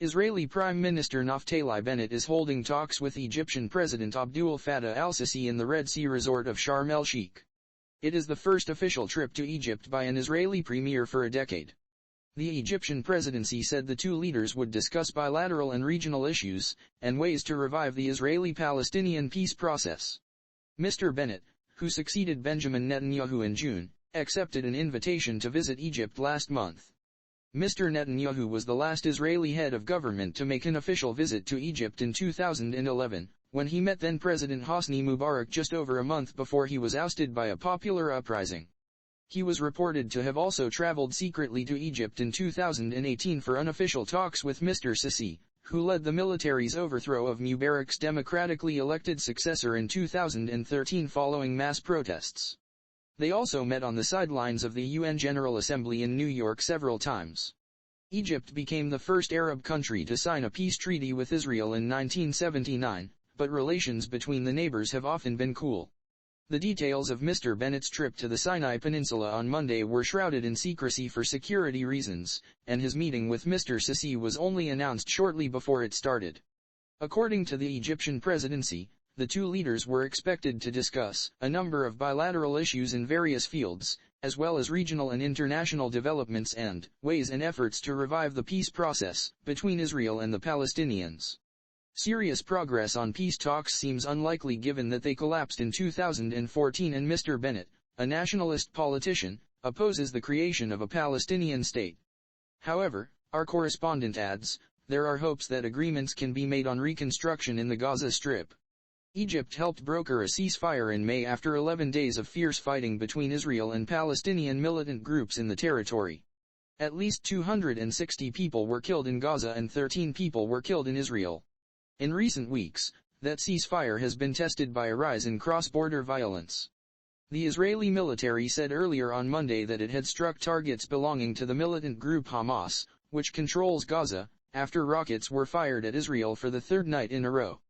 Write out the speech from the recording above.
Israeli Prime Minister Naftali Bennett is holding talks with Egyptian President Abdel Fattah al-Sisi in the Red Sea resort of Sharm el-Sheikh. It is the first official trip to Egypt by an Israeli premier for a decade. The Egyptian presidency said the two leaders would discuss bilateral and regional issues, and ways to revive the Israeli-Palestinian peace process. Mr. Bennett, who succeeded Benjamin Netanyahu in June, accepted an invitation to visit Egypt last month. Mr. Netanyahu was the last Israeli head of government to make an official visit to Egypt in 2011, when he met then-President Hosni Mubarak just over a month before he was ousted by a popular uprising. He was reported to have also traveled secretly to Egypt in 2018 for unofficial talks with Mr. Sisi, who led the military's overthrow of Mubarak's democratically elected successor in 2013 following mass protests. They also met on the sidelines of the UN General Assembly in New York several times. Egypt became the first Arab country to sign a peace treaty with Israel in 1979, but relations between the neighbors have often been cool. The details of Mr. Bennett's trip to the Sinai Peninsula on Monday were shrouded in secrecy for security reasons, and his meeting with Mr. Sisi was only announced shortly before it started. According to the Egyptian presidency, the two leaders were expected to discuss a number of bilateral issues in various fields, as well as regional and international developments and ways and efforts to revive the peace process between Israel and the Palestinians. Serious progress on peace talks seems unlikely given that they collapsed in 2014 and Mr. Bennett, a nationalist politician, opposes the creation of a Palestinian state. However, our correspondent adds, there are hopes that agreements can be made on reconstruction in the Gaza Strip. Egypt helped broker a ceasefire in May after 11 days of fierce fighting between Israel and Palestinian militant groups in the territory. At least 260 people were killed in Gaza and 13 people were killed in Israel. In recent weeks, that ceasefire has been tested by a rise in cross-border violence. The Israeli military said earlier on Monday that it had struck targets belonging to the militant group Hamas, which controls Gaza, after rockets were fired at Israel for the third night in a row.